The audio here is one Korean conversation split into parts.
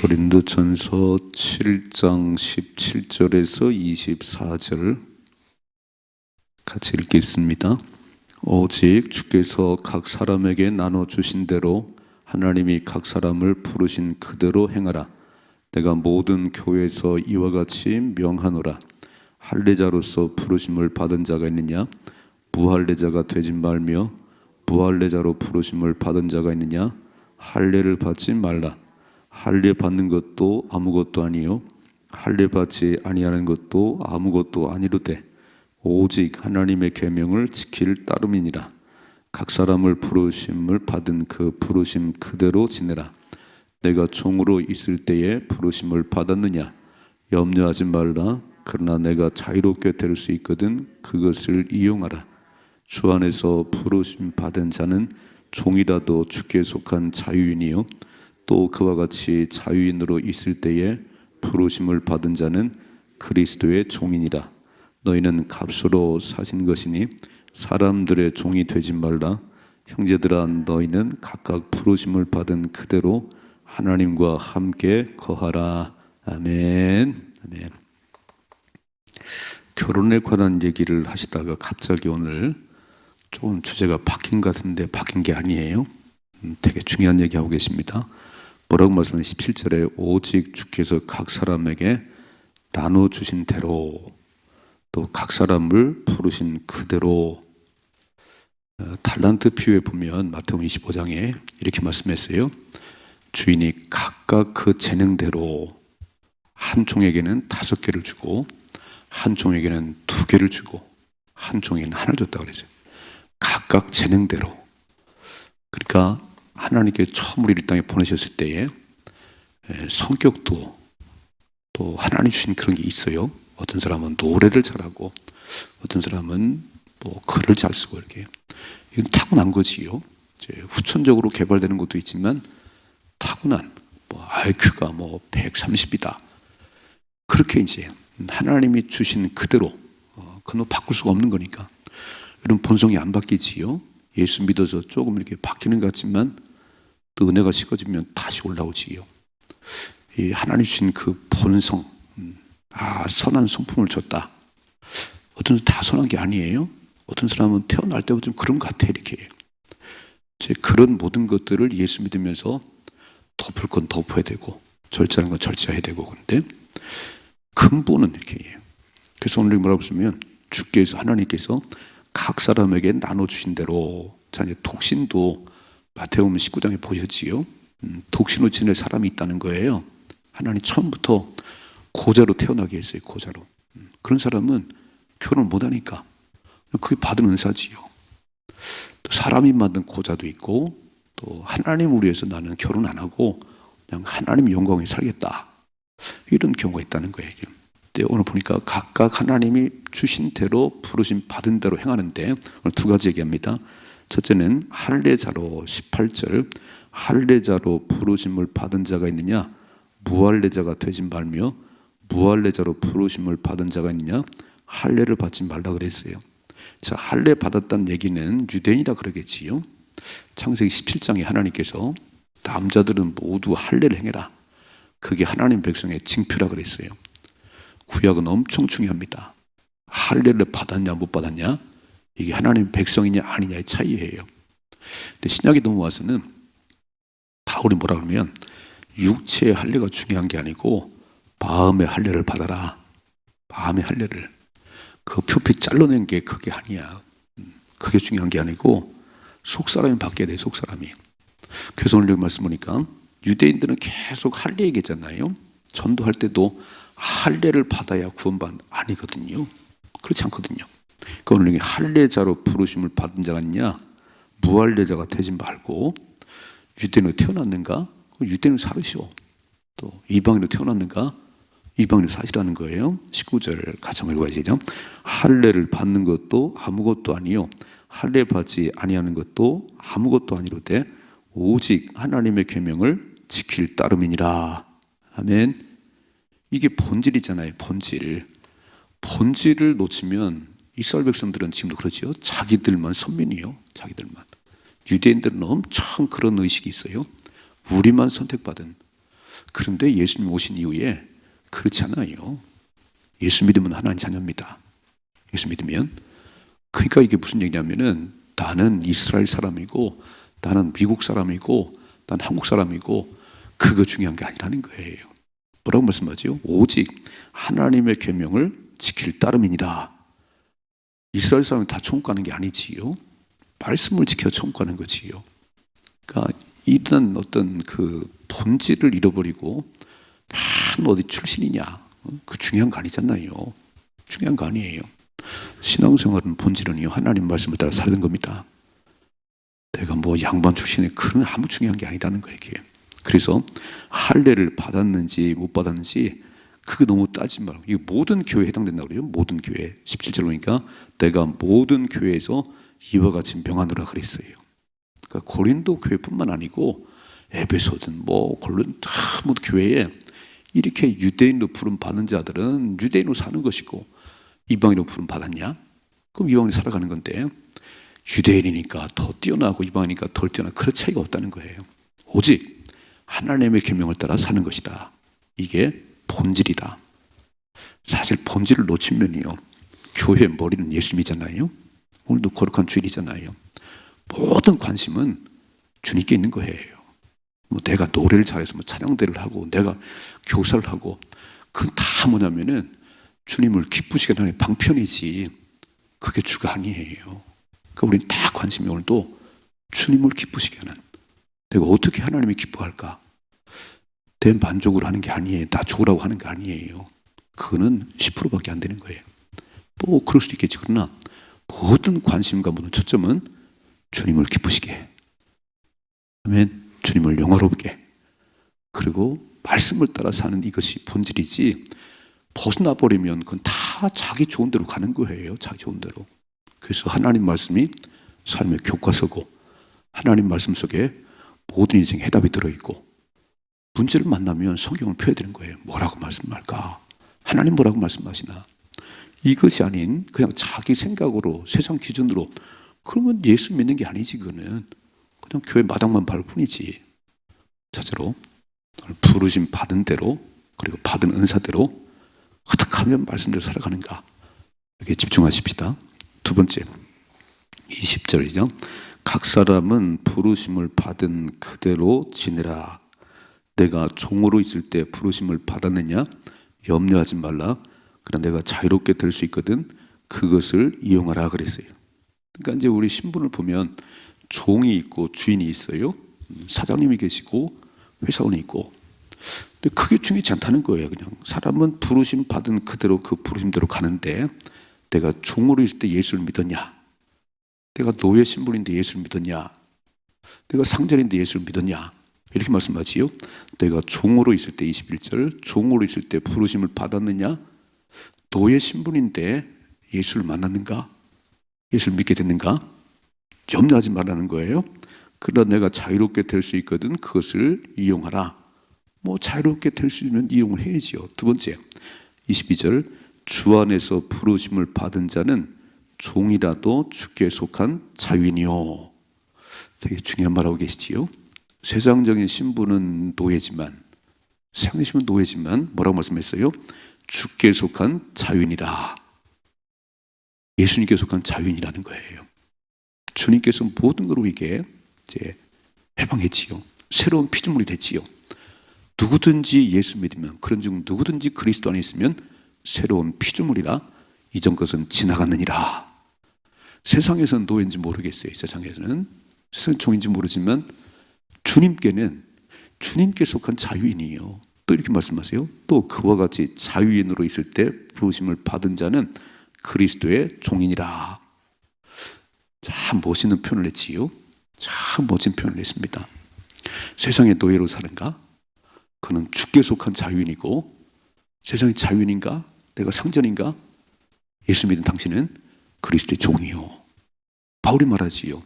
고린도전서 7장 17절에서 24절 같이 읽겠습니다. 오직 주께서 각 사람에게 나눠주신 대로 하나님이 각 사람을 부르신 그대로 행하라. 내가 모든 교회에서 이와 같이 명하노라. 할례자로서 부르심을 받은 자가 있느냐? 무할례자가 되지 말며 무할례자로 부르심을 받은 자가 있느냐? 할례를 받지 말라. 할례 받는 것도 아무것도 아니요 할례 받지 아니하는 것도 아무것도 아니로되 오직 하나님의 계명을 지킬 따름이니라. 각 사람을 부르심을 받은 그 부르심 그대로 지내라. 내가 종으로 있을 때에 부르심을 받았느냐? 염려하지 말라. 그러나 내가 자유롭게 될 수 있거든 그것을 이용하라. 주 안에서 부르심 받은 자는 종이라도 주께 속한 자유인이요 또 그와 같이 자유인으로 있을 때에 부르심을 받은 자는 그리스도의 종이니라. 너희는 값으로 사신 것이니 사람들의 종이 되지 말라. 형제들아, 너희는 각각 부르심을 받은 그대로 하나님과 함께 거하라. 아멘. 아멘. 결혼에 관한 얘기를 하시다가 갑자기 오늘 조금 주제가 바뀐 것 같은데 바뀐 게 아니에요. 되게 중요한 얘기하고 계십니다. 뭐라고 말씀하는 17절에 오직 주께서 각 사람에게 나눠주신 대로 또 각 사람을 부르신 그대로. 달란트 비유에 보면 마태복음 25장에 이렇게 말씀했어요. 주인이 각각 그 재능대로 한 종에게는 5개를 주고 한 종에게는 2개를 주고 한 종에게는 하나를 줬다고 그랬어요. 각각 재능대로. 그러니까 하나님께 처음 우리를 이 땅에 보내셨을 때에 성격도 또 하나님 주신 그런 게 있어요. 어떤 사람은 노래를 잘하고 어떤 사람은 뭐 글을 잘 쓰고 이렇게. 이건 타고난 거지요. 이제 후천적으로 개발되는 것도 있지만 타고난 뭐 IQ가 뭐 130이다. 그렇게 이제 하나님이 주신 그대로 그건 바꿀 수가 없는 거니까. 이런 본성이 안 바뀌지요. 예수 믿어서 조금 이렇게 바뀌는 것 같지만 또 은혜가 식어지면 다시 올라오지요. 이 하나님 주신 그 본성, 선한 성품을 줬다. 어떤 사람 다 선한 게 아니에요. 어떤 사람은 태어날 때부터 좀 그런 것 같아 이렇게. 그런 모든 것들을 예수 믿으면서 덮을 건 덮어야 되고 절제하는 건 절제해야 되고. 그런데 근본은 이렇게 해요. 그래서 오늘 뭐라고 쓰면 주께서 하나님께서 각 사람에게 나눠주신 대로. 자, 이제 독신도 마태복음 19장에 보셨지요. 독신으로 지낼 사람이 있다는 거예요. 하나님 처음부터 고자로 태어나게 했어요. 고자로. 그런 사람은 결혼을 못하니까 그게 받은 은사지요. 또 사람이 만든 고자도 있고 또 하나님을 위해서 나는 결혼 안 하고 그냥 하나님 영광에 살겠다. 이런 경우가 있다는 거예요. 근데 오늘 보니까 각각 하나님이 주신 대로 부르심 받은 대로 행하는데 오늘 2가지 얘기합니다. 첫째는 할례자로 18절 할례자로 부르심을 받은 자가 있느냐 무할례자가 되지 말며 무할례자로 부르심을 받은 자가 있느냐 할례를 받지 말라 그랬어요. 자, 할례 받았다는 얘기는 유대인이라 그러겠지요. 창세기 17장에 하나님께서 남자들은 모두 할례를 행해라. 그게 하나님 백성의 징표라 그랬어요. 구약은 엄청 중요합니다. 할례를 받았냐 못 받았냐 이게 하나님 백성이냐 아니냐의 차이예요. 근데 신약에 넘어와서는 바울이 뭐라 그러면 육체의 할례가 중요한 게 아니고 마음의 할례를 받아라. 마음의 할례를. 그 표피 잘라낸 게 그게 아니야. 그게 중요한 게 아니고 속사람이 바뀌어야 돼. 속사람이. 그래서 오늘 여기 말씀 보니까 유대인들은 계속 할례 얘기잖아요. 전도할 때도 할례를 받아야 구원받는 아니거든요. 그렇지 않거든요. 그러니까 오늘 여기 할례자로 부르심을 받은 자가 있냐 무할례자가 되지 말고. 유대인으로 태어났는가? 유대인으로 살으시오. 또 이방인으로 태어났는가? 이방인으로 사시라는 거예요. 19절 같이 한번 읽어야죠. 할례를 받는 것도 아무것도 아니요 할례 받지 아니하는 것도 아무것도 아니로되 오직 하나님의 계명을 지킬 따름이니라. 아멘. 이게 본질이잖아요. 본질을 놓치면 이스라엘 백성들은 지금도 그렇죠. 자기들만 선민이요. 자기들만. 유대인들은 엄청 그런 의식이 있어요. 우리만 선택받은. 그런데 예수님 오신 이후에 그렇지 않아요. 예수 믿으면 하나님 자녀입니다. 예수 믿으면. 그러니까 이게 무슨 얘기냐면은 나는 이스라엘 사람이고 나는 미국 사람이고 난 한국 사람이고 그거 중요한 게 아니라는 거예요. 뭐라고 말씀하죠? 오직 하나님의 계명을 지킬 따름이니라. 이스라엘 사람이 다 천국 가는 게 아니지요. 말씀을 지켜 천국 가는 거지요. 그러니까 이런 어떤 그 본질을 잃어버리고 다 어디 출신이냐, 그 중요한 거 아니잖아요. 중요한 거 아니에요. 신앙생활은 본질은요, 하나님 말씀을 따라 살는 겁니다. 내가 뭐 양반 출신의 그런 아무 중요한 게 아니다는 거예요, 이게. 그래서 할례를 받았는지 못 받았는지 그거 너무 따지지 말고, 이거 모든 교회에 해당된다고 그래요. 모든 교회. 17절 보니까 내가 모든 교회에서 이와 같이 명하노라 그랬어요. 그러니까 고린도 교회뿐만 아니고 에베소든 뭐 골론 다 모든 교회에 이렇게 유대인으로 부름 받는 자들은 유대인으로 사는 것이고, 이방인으로 부름 받았냐? 그럼 이방인으로 살아가는 건데, 유대인이니까 더 뛰어나고 이방인이니까 덜 뛰어나고 그런 차이가 없다는 거예요. 오직 하나님의 계명을 따라 사는 것이다. 이게 본질이다. 사실 본질을 놓치면요, 교회의 머리는 예수님이잖아요. 오늘도 거룩한 주일이잖아요. 모든 관심은 주님께 있는 거예요. 뭐 내가 노래를 잘해서 뭐 찬양대를 하고 내가 교사를 하고, 그건 다 뭐냐면은 주님을 기쁘시게 하는 방편이지 그게 주가 아니에요. 그러니까 우리는 다 관심이 오늘도 주님을 기쁘시게 하는, 내가 어떻게 하나님이 기뻐할까? 내 만족으로 하는 게 아니에요. 나 좋으라고 하는 게 아니에요. 그거는 10%밖에 안 되는 거예요. 뭐 그럴 수도 있겠지. 그러나 모든 관심과 모든 초점은 주님을 기쁘시게, 아멘, 주님을 영화롭게, 그리고 말씀을 따라 사는 이것이 본질이지, 벗어나 버리면 그건 다 자기 좋은 대로 가는 거예요. 자기 좋은 대로. 그래서 하나님 말씀이 삶의 교과서고, 하나님 말씀 속에 모든 인생의 해답이 들어있고, 문제를 만나면 성경을 펴야 되는 거예요. 뭐라고 말씀할까? 하나님 뭐라고 말씀하시나? 이것이 아닌 그냥 자기 생각으로, 세상 기준으로, 그러면 예수 믿는 게 아니지. 그거는 그냥 교회 마당만 밟을 뿐이지. 첫째로 부르심 받은 대로, 그리고 받은 은사대로 어떻게 하면 말씀대로 살아가는가, 여기에 집중하십시다. 두 번째, 20절이죠. 각 사람은 부르심을 받은 그대로 지내라. 내가 종으로 있을 때 부르심을 받았느냐? 염려하지 말라. 그러나 내가 자유롭게 될 수 있거든 그것을 이용하라 그랬어요. 그러니까 이제 우리 신분을 보면 종이 있고 주인이 있어요. 사장님이 계시고 회사원이 있고. 근데 그게 중요하지 않다는 거예요. 그냥 사람은 부르심 받은 그대로 그 부르심대로 가는데, 내가 종으로 있을 때 예수를 믿었냐? 내가 노예 신분인데 예수를 믿었냐? 내가 상전인데 예수를 믿었냐? 이렇게 말씀하지요. 내가 종으로 있을 때, 21절, 종으로 있을 때 부르심을 받았느냐? 노예 신분인데 예수를 만났는가? 예수를 믿게 됐는가? 염려하지 말라는 거예요. 그러나 내가 자유롭게 될 수 있거든 그것을 이용하라. 뭐 자유롭게 될 수 있는 이용을 해야지요. 두 번째, 22절, 주 안에서 부르심을 받은 자는 종이라도 주께 속한 자유인이요. 되게 중요한 말하고 계시지요. 세상적인 신분은 노예지만, 세상의 신분은 노예지만 뭐라고 말씀했어요? 주께 속한 자유인이다. 예수님께 속한 자유인이라는 거예요. 주님께서 모든 걸 우리에게 이제 해방했지요. 새로운 피조물이 됐지요. 누구든지 예수 믿으면, 그런 중 누구든지 그리스도 안에 있으면 새로운 피조물이라 이전 것은 지나갔느니라. 세상에서는 노예인지 모르겠어요. 세상에서는 종인지 모르지만 주님께는 주님께 속한 자유인이에요. 또 이렇게 말씀하세요. 또 그와 같이 자유인으로 있을 때 부르심을 받은 자는 그리스도의 종이니라. 참 멋있는 표현을 했지요. 참 멋진 표현을 했습니다. 세상의 노예로 사는가? 그는 주께 속한 자유인이고, 세상의 자유인인가? 내가 상전인가? 예수 믿은 당신은 그리스도의 종이요. 바울이 말하지요.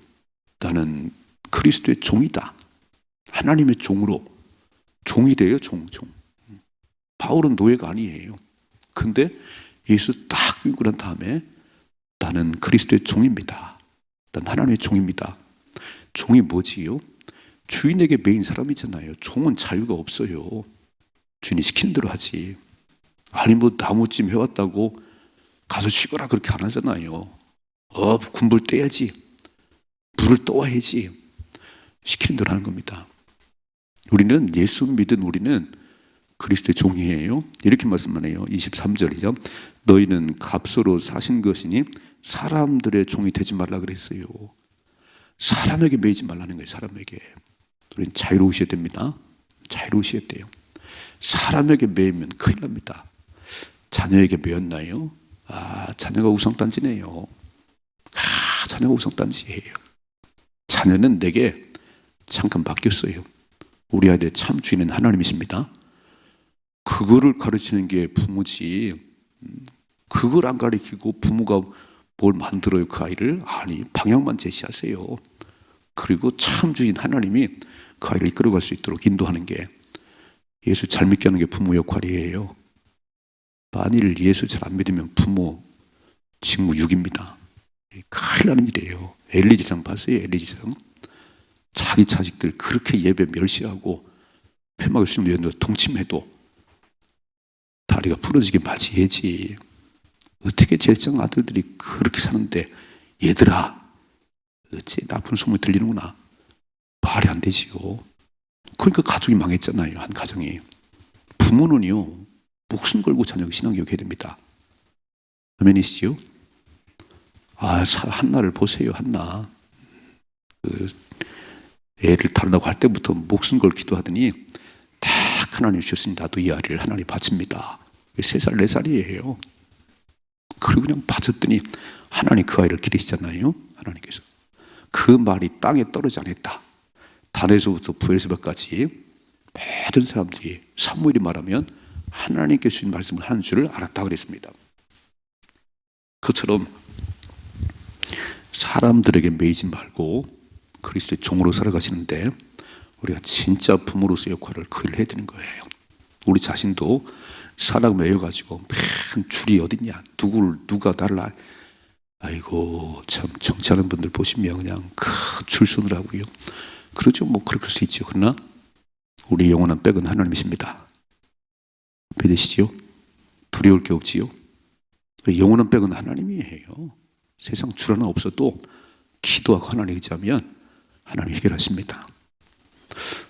나는 그리스도의 종이다. 하나님의 종으로 종이 돼요. 종. 바울은 노예가 아니에요. 근데 예수 딱 믿고 난 다음에 나는 그리스도의 종입니다. 난 하나님의 종입니다. 종이 뭐지요? 주인에게 매인 사람이잖아요. 종은 자유가 없어요. 주인이 시키는 대로 하지. 아니 뭐 나무찜 해왔다고 가서 쉬거라 그렇게 안 하잖아요. 군불 떼야지. 불을 떠와야지. 시키는 대로 하는 겁니다. 우리는 예수 믿은 우리는 그리스도의 종이에요. 이렇게 말씀하네요. 23절이죠. 너희는 값으로 사신 것이니 사람들의 종이 되지 말라 그랬어요. 사람에게 매이지 말라는 거예요. 사람에게. 우리는 자유로우셔야 됩니다. 자유로우셔야 돼요. 사람에게 매이면 큰일 납니다. 자녀에게 매였나요? 자녀가 우상단지네요. 자녀가 우상단지예요. 자녀는 내게 잠깐 맡겼어요. 우리 아이들의 참 주인은 하나님이십니다. 그거를 가르치는 게 부모지. 그걸 안 가르치고 부모가 뭘 만들어요, 그 아이를? 아니, 방향만 제시하세요. 그리고 참 주인 하나님이 그 아이를 이끌어갈 수 있도록 인도하는 게, 예수 잘 믿게 하는 게 부모 역할이에요. 만일 예수 잘 안 믿으면 부모 직무 6입니다. 큰일 나는 일이에요. 엘리 지상 봤어요? 엘리 지상. 자기 자식들 그렇게 예배 멸시하고 폐막을 수용되는데 동침해도 다리가 부러지게 맞이해야지. 어떻게 제사장 아들들이 그렇게 사는데, 얘들아 어째 나쁜 소문이 들리는구나. 말이 안 되지요. 그러니까 가족이 망했잖아요. 한 가정이. 부모는요 목숨 걸고 자녀에게 신앙교육 해야 됩니다. 아멘이시죠? 한나를 보세요. 한나 애를 다룬다고 할 때부터 목숨 걸 기도하더니 딱 하나님 주셨으니 나도 이 아이를 하나님 바칩니다. 3살 4살이에요 그리고 그냥 바쳤더니 하나님 그 아이를 기르시잖아요. 하나님께서. 그 말이 땅에 떨어지지 않았다. 단에서부터 부엘세바까지 모든 사람들이 사무엘이 말하면 하나님께서 주신 말씀을 하는 줄을 알았다 그랬습니다. 그처럼 사람들에게 매이지 말고 그리스도의 종으로 살아가시는데, 우리가 진짜 부모로서의 역할을 그걸 해야 되는 거예요. 우리 자신도 사람 매여가지고 맨 줄이 어딨냐, 누가 나를 아이고 참 정치하는 분들 보시면 그냥 줄 서느라고요. 그러죠. 뭐 그럴 수 있죠. 그러나 우리 영원한 백은 하나님이십니다. 믿으시지요? 두려울 게 없지요? 영원한 백은 하나님이에요. 세상 줄 하나 없어도 기도하고 하나님 의지하면 하나님 해결하십니다.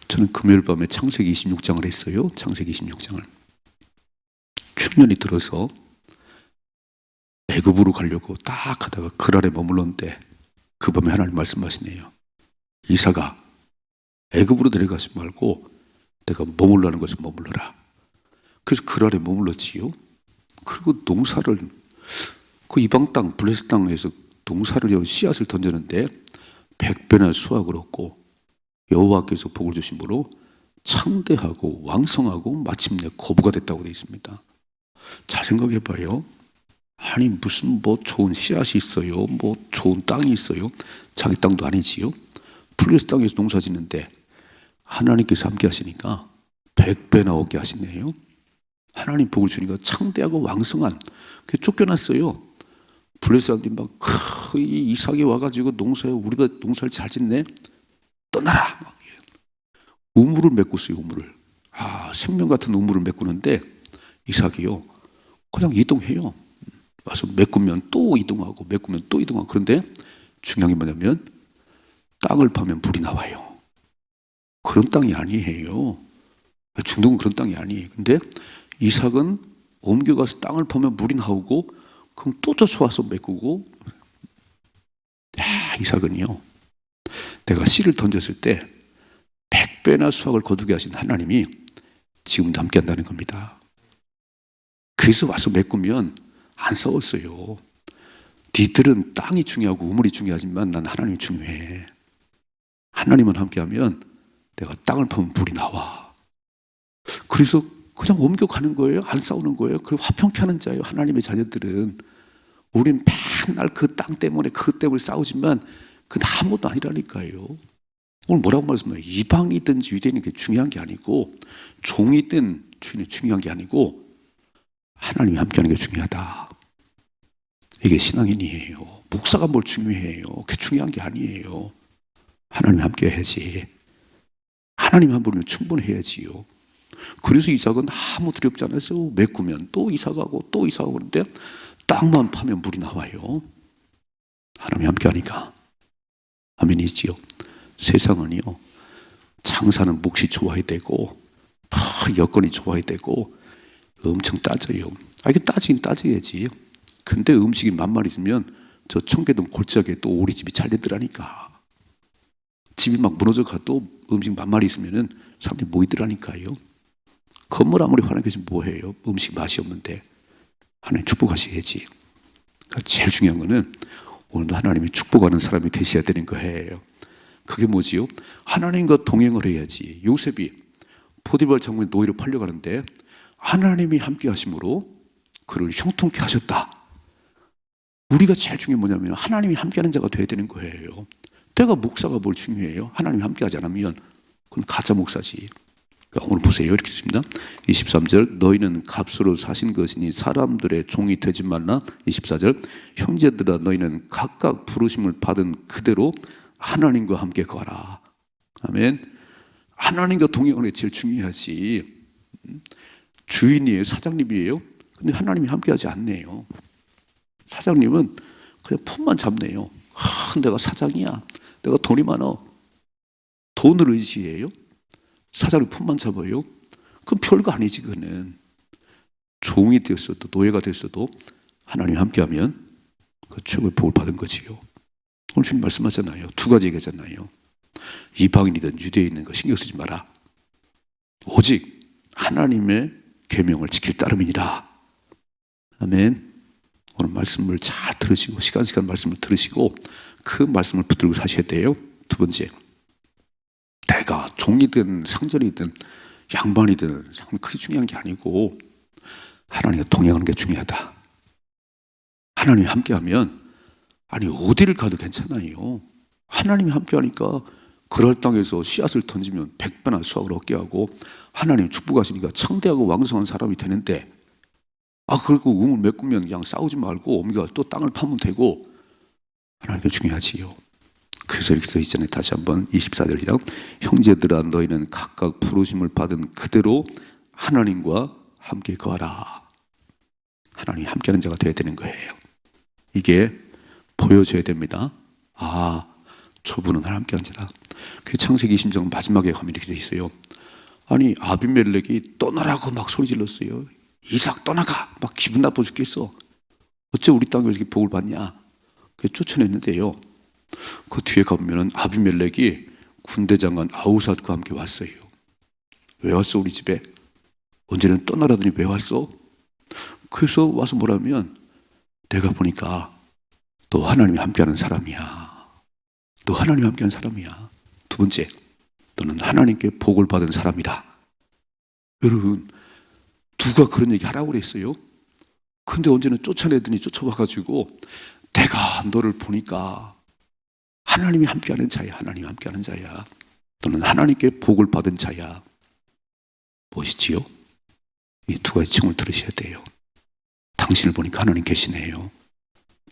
저는 금요일 밤에 창세기 26장을 했어요. 창세기 26장을. 흉년이 들어서 애굽으로 가려고 딱 하다가 그랄에 머물렀는데 그 밤에 하나님 말씀하시네요. 이삭아, 애굽으로 내려가지 말고 내가 머물라는 것을 머물러라. 그래서 그랄에 머물렀지요. 그리고 농사를, 그 이방 땅 블레셋 땅에서 농사를 씨앗을 던졌는데 100배나 수확을 얻고 여호와께서 복을 주심으로 창대하고 왕성하고 마침내 거부가 됐다고 되어 있습니다. 잘 생각해 봐요. 아니 무슨 뭐 좋은 씨앗이 있어요, 뭐 좋은 땅이 있어요. 자기 땅도 아니지요. 블레셋 땅에서 농사 짓는데 하나님께서 함께 하시니까 100배나 얻게 하시네요. 하나님 복을 주니까 창대하고 왕성한, 그게 쫓겨났어요. 블레셋 사람들이 막 이삭이 와가지고 농사에 우리가 농사를 잘 짓네, 떠나라. 우물을 메꿨어요. 우물을. 생명 같은 우물을 메꾸는데 이삭이요 그냥 이동해요. 와서 메꾸면 또 이동하고 메꾸면 또 이동하고. 그런데 중요한 게 뭐냐면 땅을 파면 물이 나와요. 그런 땅이 아니에요. 중동은 그런 땅이 아니에요. 근데 이삭은 옮겨가서 땅을 파면 물이 나오고 그럼 또 쫓아와서 메꾸고. 이삭은요 내가 씨를 던졌을 때 100배나 수확을 거두게 하신 하나님이 지금도 함께 한다는 겁니다. 그래서 와서 메꾸면 안 싸웠어요. 니들은 땅이 중요하고 우물이 중요하지만 난 하나님이 중요해. 하나님은 함께하면 내가 땅을 파면 물이 나와. 그래서 그냥 옮겨가는 거예요. 안 싸우는 거예요. 그리고 화평케 하는 자예요. 하나님의 자녀들은. 우린 맨날 그 땅 때문에 그것 때문에 싸우지만 그건 아무것도 아니라니까요. 오늘 뭐라고 말씀해요? 이방이든지 유대인이 중요한 게 아니고, 종이든 주인이 중요한 게 아니고 하나님이 함께하는 게 중요하다. 이게 신앙인이에요. 목사가 뭘 중요해요? 그게 중요한 게 아니에요. 하나님이 함께 해야지. 하나님 한 분이면 충분해야지요. 그래서 이삭은 아무 두렵지 않아서 메꾸면 또 이삭하고 또 이삭하고 그런데 땅만 파면 물이 나와요. 하나님이 함께하니까. 아멘이지요. 세상은요, 장사는 몫이 좋아야 되고 여건이 좋아야 되고 엄청 따져요. 이게 따지긴 따져야지. 근데 음식이 만만 있으면 저 청계동 골짜기에 또 오리집이 잘 되더라니까. 집이 막 무너져 가도 음식 만마리 있으면 사람들이 모이더라니까요. 건물 아무리 화나게 해서 뭐해요? 음식 맛이 없는데. 하나님 축복하셔야지. 그러니까 제일 중요한 거는 오늘도 하나님이 축복하는 사람이 되셔야 되는 거예요. 그게 뭐지요? 하나님과 동행을 해야지. 요셉이 포디발 장군의 노예로 팔려가는데 하나님이 함께 하심으로 그를 형통케 하셨다. 우리가 제일 중요한 게 뭐냐면 하나님이 함께하는 자가 돼야 되는 거예요. 내가 목사가 뭘 중요해요? 하나님이 함께하지 않으면 그건 가짜 목사지. 그러니까 오늘 보세요. 이렇게 있습니다. 23절 너희는 값으로 사신 것이니 사람들의 종이 되지 말라. 24절 형제들아 너희는 각각 부르심을 받은 그대로 하나님과 함께 거라. 아멘. 하나님과 동행하는 게 제일 중요하지. 주인이에요? 사장님이에요? 근데 하나님이 함께하지 않네요. 사장님은 그냥 폰만 잡네요. 내가 사장이야. 내가 돈이 많아. 돈을 의지해요? 사장님 폰만 잡아요? 그럼 별거 아니지. 그거는 종이 되었어도 노예가 되었어도 하나님이 함께하면 그 최고의 복을 받은 거지요. 오늘 주님 말씀하잖아요. 두 가지 얘기하잖아요. 이방인이든 유대인이든 거 신경 쓰지 마라. 오직 하나님의 계명을 지킬 따름이니라. 아멘. 오늘 말씀을 잘 들으시고 시간 말씀을 들으시고 그 말씀을 붙들고 사셔야 돼요. 두 번째, 내가 종이든 상전이든 양반이든 그게 중요한 게 아니고 하나님과 동행하는 게 중요하다. 하나님이 함께하면 어디를 가도 괜찮아요. 하나님이 함께하니까 그럴 땅에서 씨앗을 던지면 100배나 수확을 얻게 하고 하나님 축복하시니까 창대하고 왕성한 사람이 되는데 그리고 음을 메꾸면 그냥 싸우지 말고 우리가 또 땅을 파면 되고 하나님께 중요하지요. 그래서 이렇게 써 있잖아요. 다시 한번 24절이요. 형제들아 너희는 각각 부르심을 받은 그대로 하나님과 함께 거하라. 하나님이 함께하는 자가 되어야 되는 거예요. 이게 보여줘야 됩니다. 저분은 하나님 함께하는 자다. 그 창세기 20장 마지막에 가면 이렇게 돼 있어요. 아비멜렉이 떠나라고 막 소리 질렀어요. 이삭 떠나가. 막 기분 나빠 죽겠어. 어째 우리 땅을 이렇게 복을 받냐. 쫓아냈는데요. 그 뒤에 가보면 아비멜렉이 군대 장관 아우삿과 함께 왔어요. 왜 왔어 우리 집에? 언제는 떠나라더니 왜 왔어? 그래서 와서 뭐라면 내가 보니까 너 하나님이 함께하는 사람이야. 너 하나님이 함께하는 사람이야. 두 번째, 너는 하나님께 복을 받은 사람이라. 여러분 누가 그런 얘기 하라고 그랬어요? 근데 언제는 쫓아내더니 쫓아와가지고 내가 너를 보니까 하나님이 함께하는 자야. 하나님이 함께하는 자야. 너는 하나님께 복을 받은 자야. 무엇이지요? 이 두 가지 칭을 들으셔야 돼요. 당신을 보니까 하나님 계시네요.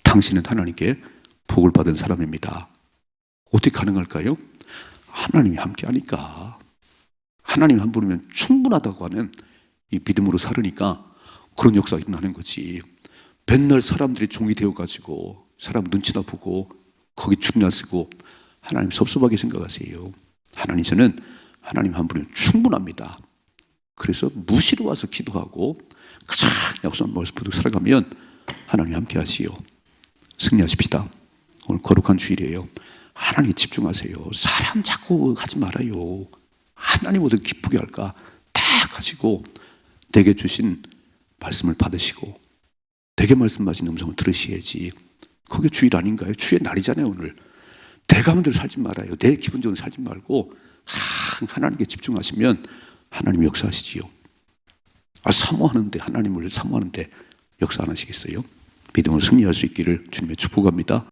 당신은 하나님께 복을 받은 사람입니다. 어떻게 가능할까요? 하나님이 함께하니까. 하나님 한 분이면 충분하다고 하는 이 믿음으로 살으니까 그런 역사가 일어나는 거지. 맨날 사람들이 종이 되어가지고 사람 눈치나 보고 거기 축나 쓰고 하나님 섭섭하게 생각하세요. 하나님께서는 하나님 한 분이면 충분합니다. 그래서 무시로 와서 기도하고 가장 약속한 말씀 붙들고 살아가면 하나님 함께 하시오. 승리하십시다. 오늘 거룩한 주일이에요. 하나님에 집중하세요. 사람 자꾸 하지 말아요. 하나님 어떻게 기쁘게 할까? 딱 하시고 내게 주신 말씀을 받으시고 내게 말씀하신 음성을 들으셔야지. 그게 주일 아닌가요? 주의 날이잖아요. 오늘 내가 마음대로 살지 말아요. 내 기분적으로 살지 말고 하나님께 집중하시면 하나님 역사하시지요. 사모하는데 하나님을 사모하는데 역사 안 하시겠어요? 믿음으로 승리할 수 있기를 주님의 축복합니다.